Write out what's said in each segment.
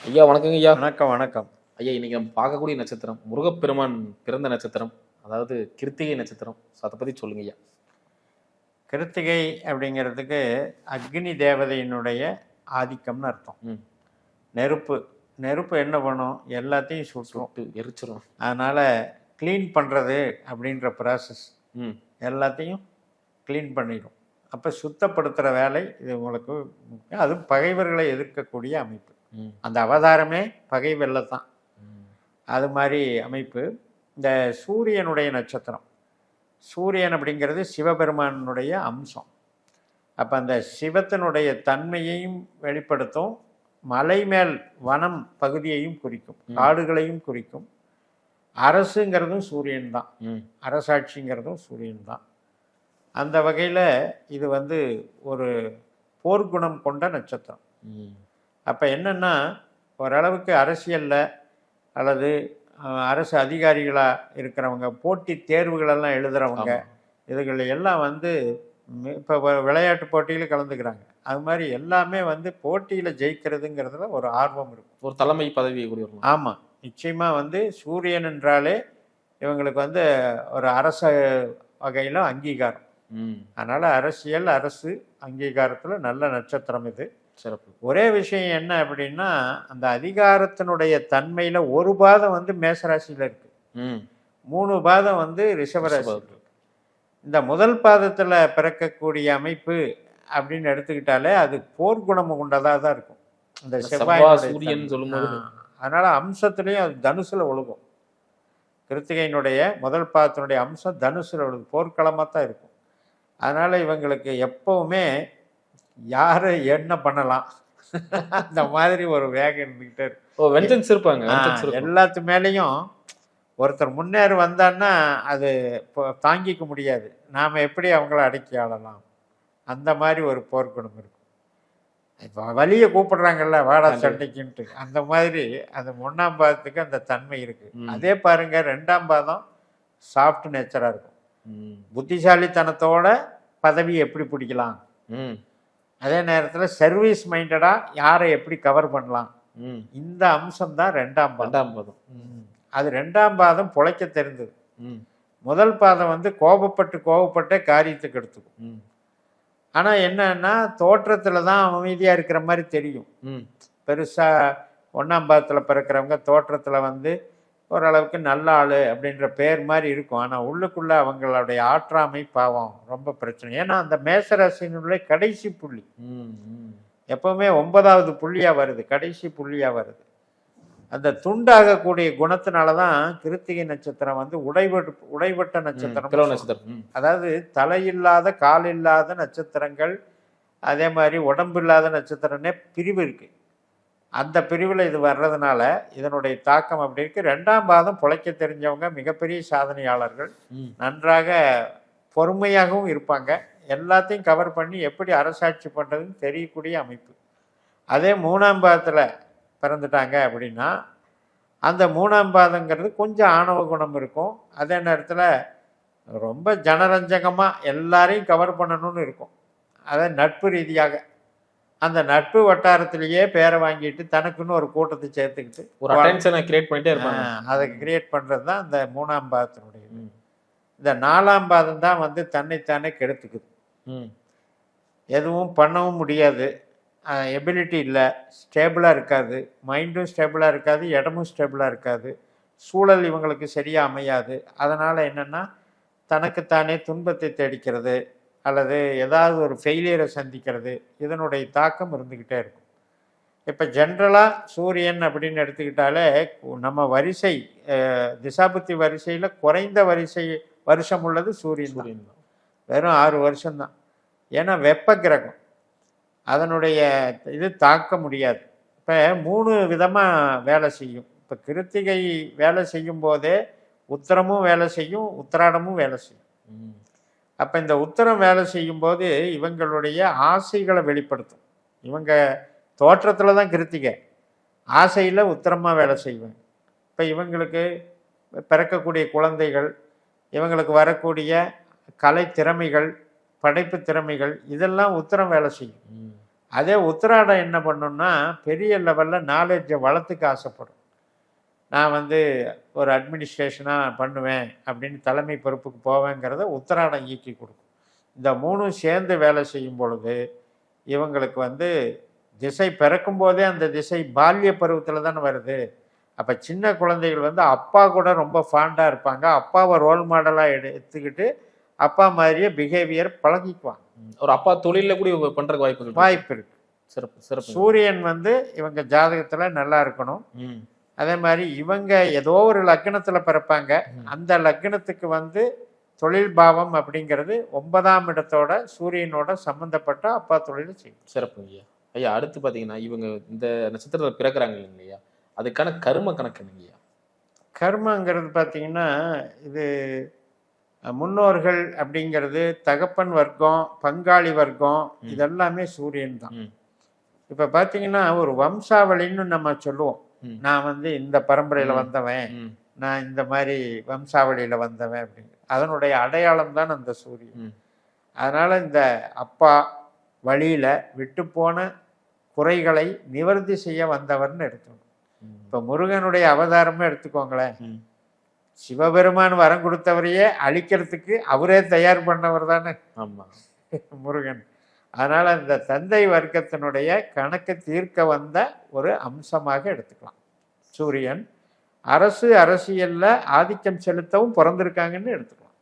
ஐயா வணக்கங்க ஐயா. வணக்கம், வணக்கம். ஐயா இன்னைக்கு நம்ம பார்க்கக்கூடிய நட்சத்திரம் முருகப்பெருமான் பிறந்த நட்சத்திரம். அதாவது கிருத்திகை நட்சத்திரம். அத பத்தி சொல்லுங்க ஐயா. கிருத்திகை அப்படிங்கிறதுக்கு அக்னி தேவதையினுடைய ஆதிக்கம்னு அர்த்தம். ம். நெருப்பு. நெருப்பு என்ன பண்ணும்? எல்லாத்தையும் சுற்றும். சுட்டு எரிச்சிரும். அதனால் க்ளீன் பண்ணுறது அப்படின்ற ப்ராசஸ் ம். எல்லாத்தையும் க்ளீன் பண்ணிடும். அப்போ சுத்தப்படுத்துகிற வேலை இது உங்களுக்கு முக்கியம். அதுவும் பகைவர்களை எதிர்க்கக்கூடிய அமைப்பு. ம். அந்த அவதாரமே பகை வெல்லத்தான். ம். அது மாதிரி அமைப்பு. இந்த சூரியனுடைய நட்சத்திரம். சூரியன் அப்படிங்கிறது சிவபெருமானுடைய அம்சம். அப்போ அந்த சிவத்தினுடைய தன்மையையும் வெளிப்படுத்தும். மலை மேல் வனம் பகுதியையும் குறிக்கும், காடுகளையும் குறிக்கும். அரசுங்கிறதும் சூரியன் தான், ம். அரசாட்சிங்கிறதும் சூரியன் தான். அந்த வகையில் இது ஒரு போர்க்குணம் கொண்ட நட்சத்திரம். ம். அப்போ என்னென்னா, ஓரளவுக்கு அரசியலில் அல்லது அரசு அதிகாரிகளாக இருக்கிறவங்க, போட்டி தேர்வுகளெல்லாம் எழுதுகிறவங்க, ஆமா. இதுகள் எல்லாம் இப்போ விளையாட்டு போட்டியில் கலந்துக்கிறாங்க. அது மாதிரி எல்லாமே போட்டியில் ஜெயிக்கிறதுங்கிறதுல ஒரு ஆர்வம் இருக்கும். ஒரு தலைமை பதவி கூடி வரலாம். ஆமாம், நிச்சயமாக சூரியன் என்றாலே இவங்களுக்கு ஒரு அரச வகையில் அங்கீகாரம். ம். அதனால் அரசியல், அரசு அங்கீகாரத்தில் நல்ல நட்சத்திரம் இது. சிறப்பு. ஒரே விஷயம் என்ன அப்படின்னா, அந்த அதிகாரத்தினுடைய தன்மையில் ஒரு பாதம் மேசராசியில் இருக்குது, ம். 3 பாதம் ரிஷபராசி. இந்த முதல் பாதத்தில் பிறக்கக்கூடிய அமைப்பு அப்படின்னு எடுத்துக்கிட்டாலே அது போர்க்குணம் கொண்டதாக தான் இருக்கும். அந்த செவ்வாய் செவ்வாய் சூரியன் சொல்லும்போது அதனால் அம்சத்துலேயும் அது தனுசில் ஒழுகும். கிருத்திகையினுடைய முதல் பாதத்தினுடைய அம்சம் தனுசில் ஒழுகும், போர்க்களமாக தான் இருக்கும். அதனால் இவங்களுக்கு எப்பவுமே யாரை என்ன பண்ணலாம் அந்த மாதிரி ஒரு வேகம் இருந்துக்கிட்டே இருக்கும். வெஞ்சன்ஸ் இருப்பாங்க. எல்லாத்து மேலேயும் ஒருத்தர் முன்னேறி வந்தான்னா அது இப்போ தாங்கிக்க முடியாது. நாம் எப்படி அவங்கள அடக்கி ஆளலாம், அந்த மாதிரி ஒரு போர்க்குணம் இருக்கும். இப்போ வலியை கூப்பிடுறாங்கல்ல, வாடா சண்டைக்குன்ட்டு, அந்த மாதிரி அந்த 1ஆம் பாதத்துக்கு அந்த தன்மை இருக்குது. அதே பாருங்க, 2ஆம் பாதம் சாஃப்ட் நேச்சராக இருக்கும். புத்திசாலித்தனத்தோட பதவி எப்படி பிடிக்கலாம், அதே நேரத்தில் சர்வீஸ் மைண்டடாக யாரை எப்படி கவர் பண்ணலாம், இந்த அம்சம்தான் 2ஆம் பாதம். அது 2ஆம் பாதம் பொழைக்க தெரிந்தது. முதல் பாதம் கோபப்பட்டே காரியத்துக்கு எடுத்துக்கும். ஆனால் என்னன்னா, தோற்றத்தில் தான் அமைதியாக இருக்கிற மாதிரி தெரியும். பெருசாக 1ஆம் பாதத்தில் பிறக்கிறவங்க தோற்றத்தில் ஓரளவுக்கு நல்ல ஆள் அப்படின்ற பேர் மாதிரி இருக்கும். ஆனால் உள்ளுக்குள்ளே அவங்களுடைய ஆற்றாமை பாவம் ரொம்ப பிரச்சனை. ஏன்னா அந்த மேசராசினுடைய கடைசி புள்ளி எப்போவுமே 9ஆவது புள்ளியாக வருது, கடைசி புள்ளியாக வருது. அந்த துண்டாகக்கூடிய குணத்தினால தான் கிருத்திகை நட்சத்திரம் உடைபட்ட நட்சத்திரம். அதாவது தலையில்லாத கால் இல்லாத நட்சத்திரங்கள், அதே மாதிரி உடம்பு இல்லாத நட்சத்திரம்னே பிரிவு இருக்குது. அந்த பிரிவில் இது வர்றதுனால இதனுடைய தாக்கம் அப்படி இருக்குது. 2ஆம் பாதம் பொழைக்க தெரிஞ்சவங்க மிகப்பெரிய சாதனையாளர்கள், நன்றாக பொறுமையாகவும் இருப்பாங்க. எல்லாத்தையும் கவர் பண்ணி எப்படி அரசாட்சி பண்ணுறதுன்னு தெரியக்கூடிய அமைப்பு. அதே 3ஆம் பாதத்தில் பிறந்துட்டாங்க அப்படின்னா, அந்த 3ஆம் பாதங்கிறது கொஞ்சம் ஆணவ குணம் இருக்கும். அதே நேரத்தில் ரொம்ப ஜனரஞ்சகமாக எல்லாரையும் கவர் பண்ணணும்னு இருக்கும். அதை நட்பு ரீதியாக அந்த நட்பு வட்டாரத்திலேயே பேரை வாங்கிட்டு தனக்குன்னு ஒரு கூட்டத்தை சேர்த்துக்கிட்டு ஒரு அட்டென்ஷனை கிரியேட் பண்ணிட்டே இருப்பாங்க. அதை கிரியேட் பண்ணுறது தான் இந்த 3ஆம் பாதத்தினுடைய. இந்த 4ஆம் பாதம் தான் தன்னைத்தானே கெடுத்துக்குது. எதுவும் பண்ணவும் முடியாது, எபிலிட்டி இல்லை, ஸ்டேபிளாக இருக்காது, மைண்டும் ஸ்டேபிளாக இருக்காது, இடமும் ஸ்டேபிளாக இருக்காது, சூழல் இவங்களுக்கு சரியாக அமையாது. அதனால் என்னென்னா, தனக்குத்தானே துன்பத்தை தேடிக்கிறது அல்லது ஏதாவது ஒரு ஃபெயிலியரை சந்திக்கிறது, இதனுடைய தாக்கம் இருந்துக்கிட்டே இருக்கும். இப்போ ஜென்ரலாக சூரியன் அப்படின்னு எடுத்துக்கிட்டாலே நம்ம வரிசை திசாபுத்தி வரிசையில் குறைந்த வருஷம் உள்ளது சூரியன் தான். வெறும் 6 வருஷம்தான். ஏன்னா வெப்ப கிரகம், அதனுடைய இது தாக்க முடியாது. இப்போ 3 விதமாக வேலை செய்யும். இப்போ கிருத்திகை வேலை செய்யும் போதே உத்திரமும் வேலை செய்யும், உத்திராடமும் வேலை செய்யும். அப்போ இந்த உத்திரம் வேலை செய்யும்போது இவங்களுடைய ஆசைகளை வெளிப்படுத்தும். இவங்க தோற்றத்தில் தான் கிருத்திகை, ஆசையில் உத்திரமாக வேலை செய்வாங்க. இப்போ இவங்களுக்கு பிறக்கக்கூடிய குழந்தைகள், இவங்களுக்கு வரக்கூடிய கலை திறமைகள், படைப்பு திறமைகள், இதெல்லாம் உத்திரம் வேலை செய்யும். அதே உத்திராடம் என்ன பண்ணும்னா பெரிய லெவலில் நாலேஜை வளர்த்துக்க ஆசைப்படும். நான் வந்து ஒரு அட்மினிஸ்ட்ரேஷனாக பண்ணுவேன் அப்படின்னு தலைமை பொறுப்புக்கு போவேங்கிறத உத்திராடம் ஈக்கி கொடுக்கும். இந்த மூணும் சேர்ந்து வேலை செய்யும் பொழுது இவங்களுக்கு வந்து திசை பிறக்கும் போதே அந்த திசை பால்ய பருவத்தில் தானே வருது. அப்போ சின்ன குழந்தைகள் வந்து அப்பா கூட ரொம்ப ஃபாண்டாக இருப்பாங்க. அப்பாவை ரோல் மாடலாக எடுத்துக்கிட்டு அப்பா மாதிரியே பிஹேவியர் பழகிக்குவாங்க. ஒரு அப்பா தொழிலில் கூட இவங்க பண்ணுறக்கு வாய்ப்பு இருக்கு. சிறப்பு சிறப்பு. சூரியன் வந்து இவங்க ஜாதகத்தில் நல்லா இருக்கணும். அதே மாதிரி இவங்க ஏதோ ஒரு லக்னத்தில் பிறப்பாங்க. அந்த லக்னத்துக்கு வந்து தொழில் பாவம் அப்படிங்கிறது 9ஆம் இடத்தோட சூரியனோட சம்மந்தப்பட்ட அப்பா தொழில் செய்யும். சிறப்பு ஐயா. ஐயா அடுத்து பார்த்தீங்கன்னா இவங்க இந்த நட்சத்திரத்தில் பிறக்கிறாங்க இல்லையா, அதுக்கான கர்ம கணக்கு என்னங்கய்யா? கர்மங்கிறது பார்த்தீங்கன்னா இது முன்னோர்கள் அப்படிங்கிறது தகப்பன் வர்க்கம், பங்காளி வர்க்கம், இதெல்லாமே சூரியன் தான். இப்போ பார்த்தீங்கன்னா ஒரு வம்சாவளின்னு நம்ம சொல்லுவோம். நான் வந்து இந்த பரம்பரையில் வந்தவன், நான் இந்த மாதிரி வம்சாவளியில் வந்தவன் அப்படிங்க. அதனுடைய அடையாளம் தான் அந்த சூரியன். அதனால் இந்த அப்பா வழியில் விட்டு போன குறைகளை நிவர்த்தி செய்ய வந்தவர்னு எடுத்துக்கணும். இப்போ முருகனுடைய அவதாரமே எடுத்துக்கோங்களேன். சிவபெருமான் வரம் கொடுத்தவரையே அழிக்கிறதுக்கு அவரே தயார் பண்ணவர் தானே முருகன். அதனால் அந்த தந்தை வர்க்கத்தினுடைய கணக்கு தீர்க்க வந்த ஒரு அம்சமாக எடுத்துக்கலாம் சூரியன். அரசியலில் ஆதிக்கம் செலுத்தவும் பிறந்திருக்காங்கன்னு எடுத்துக்கலாம்.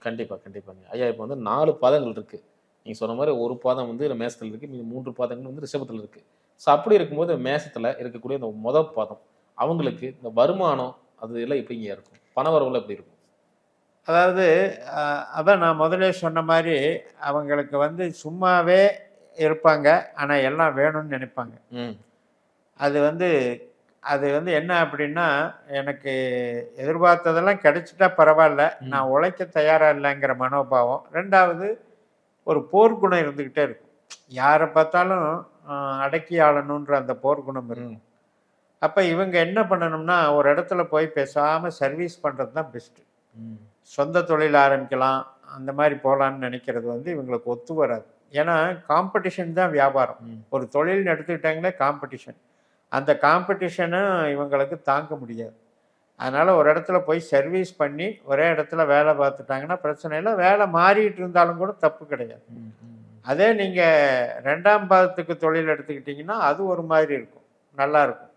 கண்டிப்பாக கண்டிப்பாங்க ஐயா. இப்போ வந்து 4 பாதங்கள் இருக்குது. நீங்கள் சொன்ன மாதிரி ஒரு பாதம் வந்து மேசத்தில் இருக்குது, மீது 3 பாதங்கள் வந்து ரிஷபத்தில் இருக்குது. ஸோ அப்படி இருக்கும்போது மேசத்தில் இருக்கக்கூடிய இந்த முதல் பாதம் அவங்களுக்கு இந்த வருமானம் அது எல்லாம் எப்படிங்க இருக்கும்? பண வரவுல எப்படி இருக்கும்? அதாவது அதான் நான் முதலே சொன்ன மாதிரி அவங்களுக்கு வந்து சும்மாவே இருப்பாங்க, ஆனால் எல்லாம் வேணும்னு நினைப்பாங்க. அது வந்து என்ன அப்படின்னா, எனக்கு எதிர்பார்த்ததெல்லாம் கிடைச்சிட்டா பரவாயில்ல, நான் உழைக்க தயாராக இல்லைங்கிற மனோபாவம். ரெண்டாவது ஒரு போர்க்குணம் இருந்துக்கிட்டே இருக்கும். யாரை பார்த்தாலும் அடக்கி ஆளணுன்ற அந்த போர்க்குணம் இருக்கும். அப்போ இவங்க என்ன பண்ணணும்னா ஒரு இடத்துல போய் பேசாமல் சர்வீஸ் பண்ணுறது தான் பெஸ்ட்டு. சொந்த தொழில் ஆரம்பிக்கலாம் அந்த மாதிரி போகலான்னு நினைக்கிறது வந்து இவங்களுக்கு ஒத்து வராது. ஏன்னா காம்படிஷன் தான் வியாபாரம். ஒரு தொழில்னு எடுத்துக்கிட்டாங்களே காம்படிஷன், அந்த காம்படிஷனும் இவங்களுக்கு தாங்க முடியாது. அதனால் ஒரு இடத்துல போய் சர்வீஸ் பண்ணி ஒரே இடத்துல வேலை பார்த்துட்டாங்கன்னா பிரச்சனை இல்லை. வேலை மாறிட்டு இருந்தாலும் கூட தப்பு கிடையாது. அதே நீங்கள் 2ஆம் பாதத்துக்கு தொழில் எடுத்துக்கிட்டிங்கன்னா அது ஒரு மாதிரி இருக்கும், நல்லா இருக்கும்,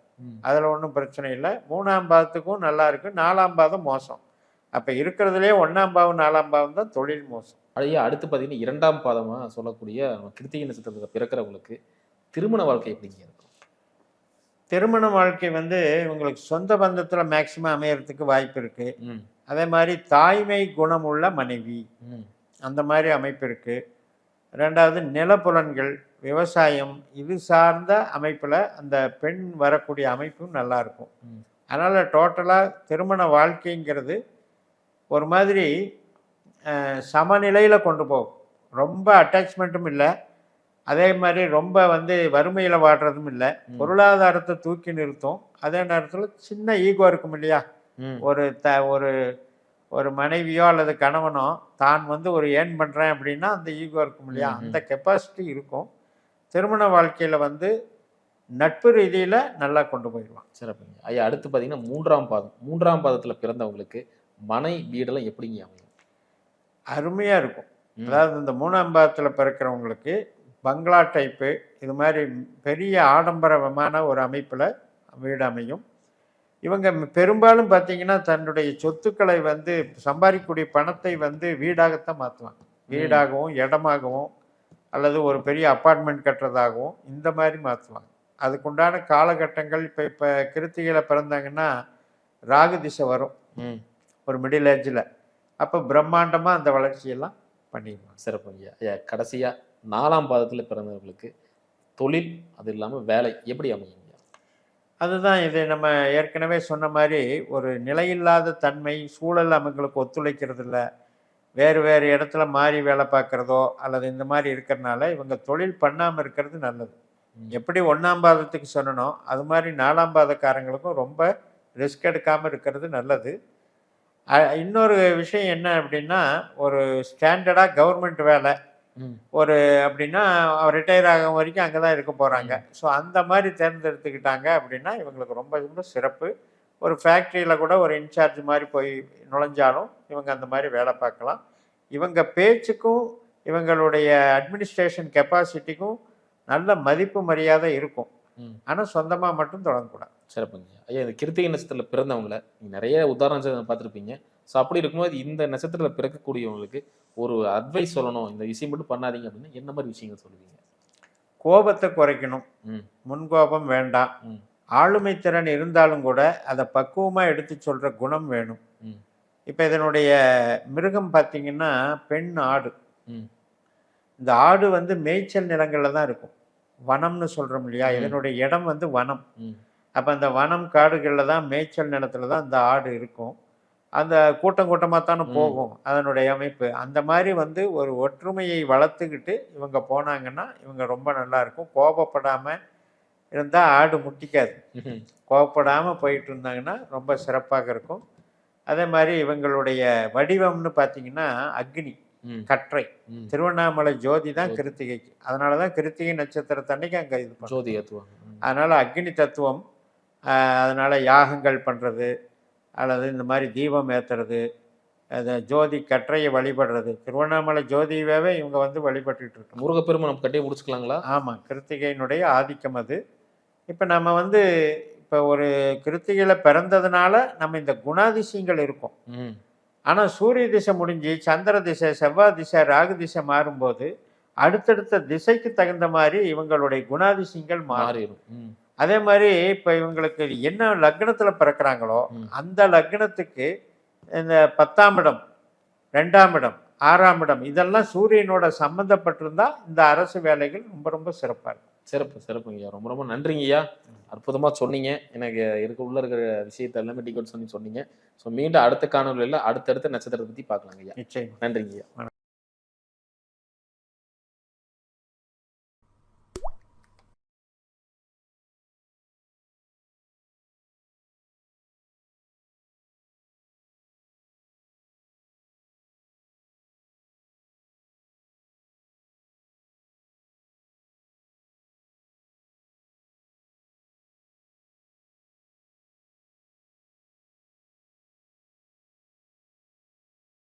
அதில் ஒன்றும் பிரச்சனை இல்லை. 3ஆம் பாதத்துக்கும் நல்லா இருக்குது, 4ஆம் பாதம் மோசம். அப்போ இருக்கிறதுலே 1ஆம் பாவம் 4ஆம் பாவம் தான் தொழில் மோசம். ஐயா அடுத்து பார்த்தீங்கன்னா 2ஆம் பாதமாக சொல்லக்கூடிய கிருத்திகை நட்சத்திரத்தில் பிறக்கிறவங்களுக்கு திருமண வாழ்க்கை எப்படிங்க இருக்கும்? திருமண வாழ்க்கை வந்து இவங்களுக்கு சொந்த பந்தத்தில் மேக்சிமம் அமையறதுக்கு வாய்ப்பு இருக்குது. அதே மாதிரி தாய்மை குணமுள்ள மனைவி அந்த மாதிரி அமைப்பு இருக்குது. ரெண்டாவது நிலப்புலன்கள், விவசாயம், இது சார்ந்த அமைப்பில் அந்த பெண் வரக்கூடிய அமைப்பும் நல்லாயிருக்கும். அதனால் டோட்டலாக திருமண வாழ்க்கைங்கிறது ஒரு மாதிரி சமநிலையில் கொண்டு போகும். ரொம்ப அட்டாச்மெண்ட்டும் இல்லை, அதே மாதிரி ரொம்ப வந்து வறுமையில் வாடுறதும் இல்லை. பொருளாதாரத்தை தூக்கி நிறுத்தும். அதே நேரத்தில் சின்ன ஈகோ இருக்கும் இல்லையா, ஒரு மனைவியோ அல்லது கணவனோ தான் வந்து ஒரு ஏர்ன் பண்ணுறேன் அப்படின்னா அந்த ஈகோ இருக்கும் இல்லையா, அந்த கெப்பாசிட்டி இருக்கும். திருமண வாழ்க்கையில் வந்து நட்பு ரீதியில் நல்லா கொண்டு போயிடுவான். சிறப்புங்க ஐயா. அடுத்து பார்த்தீங்கன்னா 3ஆம் பாதம். 3ஆம் பாதத்தில் பிறந்தவங்களுக்கு மனை வீடெல்லாம் எப்படிங்க அமையும்? அருமையாக இருக்கும். அதாவது இந்த 3ஆம் பாதத்தில் பிறக்கிறவங்களுக்கு பங்களா டைப்பு இது மாதிரி பெரிய ஆடம்பரமான ஒரு அமைப்பில் வீடு அமையும். இவங்க பெரும்பாலும் பார்த்தீங்கன்னா தன்னுடைய சொத்துக்களை வந்து சம்பாதிக்கக்கூடிய பணத்தை வந்து வீடாகத்தான் மாற்றுவாங்க. வீடாகவும் இடமாகவும் அல்லது ஒரு பெரிய அப்பார்ட்மெண்ட் கட்டுறதாகவும் இந்த மாதிரி மாற்றுவாங்க. அதுக்குண்டான காலகட்டங்கள் இப்போ கிருத்திகையில் பிறந்தாங்கன்னா ராகு திசை வரும் ஒரு மிடில் ஏஜில். அப்போ பிரம்மாண்டமாக அந்த வளர்ச்சியெல்லாம் பண்ணிடுவாங்க. சிறப்புங்க ஐயா. கடைசியாக 4ஆம் பாதத்தில் பிறந்தவர்களுக்கு தொழில் அது இல்லாமல் வேலை எப்படி அமையும்? அதுதான் இது நம்ம ஏற்கனவே சொன்ன மாதிரி ஒரு நிலையில்லாத தன்மை, சூழல் அவங்களுக்கு ஒத்துழைக்கிறது இல்லை, வேறு இடத்துல மாறி வேலை பார்க்குறதோ அல்லது இந்த மாதிரி இருக்கிறதுனால இவங்க தொழில் பண்ணாமல் இருக்கிறது நல்லது. எப்படி 1ஆம் பாதத்துக்கு சொன்னனோ அது மாதிரி 4ஆம் பாதக்காரங்களுக்கும் ரொம்ப ரிஸ்க் எடுக்காமல் இருக்கிறது நல்லது. இன்னொரு விஷயம் என்ன அப்படின்னா, ஒரு ஸ்டாண்டர்டாக கவர்மெண்ட் வேலை ம். ஒரு அப்படின்னா ரிட்டையர் ஆகும் வரைக்கும் அங்கே தான் இருக்க போகிறாங்க. ஸோ அந்த மாதிரி தேர்ந்தெடுத்துக்கிட்டாங்க அப்படின்னா இவங்களுக்கு ரொம்ப ரொம்ப சிறப்பு. ஒரு ஃபேக்ட்ரியில் கூட ஒரு இன்சார்ஜ் மாதிரி போய் நுழைஞ்சாலும் இவங்க அந்த மாதிரி வேலை பார்க்கலாம். இவங்க பேச்சுக்கும் இவங்களுடைய அட்மினிஸ்ட்ரேஷன் கெப்பாசிட்டிக்கும் நல்ல மதிப்பு மரியாதை இருக்கும். ம். ஆனால் சொந்தமாக மட்டும் தொடங்கக்கூடாது. சிறப்புங்க. ஐயா இந்த கிருத்திகை நட்சத்திரத்துல பிறந்தவங்கள நீங்க நிறைய உதாரணம் பார்த்துருப்பீங்க. ஸோ அப்படி இருக்கும்போது இந்த நட்சத்திரத்துல பிறக்கக்கூடியவங்களுக்கு ஒரு அட்வைஸ் சொல்லணும். இந்த விஷயம் மட்டும் பண்ணாதீங்க அப்படின்னா என்ன மாதிரி விஷயங்கள் சொல்லுவீங்க? கோபத்தை குறைக்கணும். ம். முன்கோபம் வேண்டாம். ம். ஆளுமை திறன் இருந்தாலும் கூட அதை பக்குவமாக எடுத்து சொல்கிற குணம் வேணும். ம். இப்போ இதனுடைய மிருகம் பார்த்தீங்கன்னா பெண் ஆடு. ம். இந்த ஆடு வந்து மேய்ச்சல் நிலங்களில் தான் இருக்கும். வனம்னு சொல்கிறோம் இல்லையா, ம். இதனுடைய இடம் வந்து வனம். ம். அப்போ அந்த வனம் காடுகளில் தான் மேய்ச்சல் நிலத்தில் தான் இந்த ஆடு இருக்கும். அந்த கூட்டம் கூட்டமாக தானே ம். போகும் அதனுடைய அமைப்பு. அந்த மாதிரி வந்து ஒரு ஒற்றுமையை வளர்த்துக்கிட்டு இவங்க போனாங்கன்னா இவங்க ரொம்ப நல்லா இருக்கும். கோபப்படாமல் இருந்தால் ஆடு முட்டிக்காது. ம்ஹும். கோபப்படாமல் போயிட்டு இருந்தாங்கன்னா ரொம்ப சிறப்பாக இருக்கும். அதே மாதிரி இவங்களுடைய வடிவம்னு பார்த்தீங்கன்னா அக்னி, ம். கற்றை. ம். திருவண்ணாமலை ஜோதி தான் ஜோதி. கிருத்திகைக்கு. அதனால தான் கிருத்திகை நட்சத்திரத்தன்னைக்கு அங்கே இது பண்ணும். ஜோதி ஏத்துவாங்க. ம். அதனால் அக்னி தத்துவம். அதனால் யாகங்கள் பண்ணுறது அல்லது இந்த மாதிரி தீபம் ஏற்றுறது, அதை ஜோதி கற்றையை வழிபடுறது. திருவண்ணாமலை ஜோதியவே இவங்க வந்து வழிபட்டுட்டு இருக்காங்க. முருகப்பெருமை நம்ம கட்டியே முடிச்சுக்கலாங்களா? ஆமாம், கிருத்திகையினுடைய ஆதிக்கம் அது. இப்போ நம்ம வந்து இப்போ ஒரு கிருத்திகையில் பிறந்ததுனால நம்ம இந்த குணாதிசயங்கள் இருக்கும். ம். ஆனால் சூரிய திசை முடிஞ்சு சந்திர திசை, செவ்வாய் திசை, ராகு திசை மாறும்போது அடுத்தடுத்த திசைக்கு தகுந்த மாதிரி இவங்களுடைய குணாதிசயங்கள் மாறும். மாறிடும். ம். அதே மாதிரி இப்போ இவங்களுக்கு என்ன லக்னத்தில் பிறக்கிறாங்களோ ம். அந்த லக்னத்துக்கு இந்த 10ஆம் இடம், 2ஆம் இடம், 6ஆம் இடம் இதெல்லாம் சூரியனோட சம்மந்தப்பட்டிருந்தா இந்த அரசு வேலைகள் ரொம்ப ரொம்ப சிறப்பாக இருக்கும். சிறப்பு சிறப்புங்கய்யா. ரொம்ப ரொம்ப நன்றிங்கய்யா. அற்புதமா சொன்னீங்க. எனக்கு உள்ள இருக்கிற விஷயத்தை எல்லாமே டிகோட் பண்ணி சொன்னீங்க. ஸோ மீண்டும் அடுத்த காணொலியில் அடுத்தடுத்த நட்சத்திரத்தை பத்தி பார்க்கலாங்கய்யா. நிச்சயம். நன்றிங்கய்யா.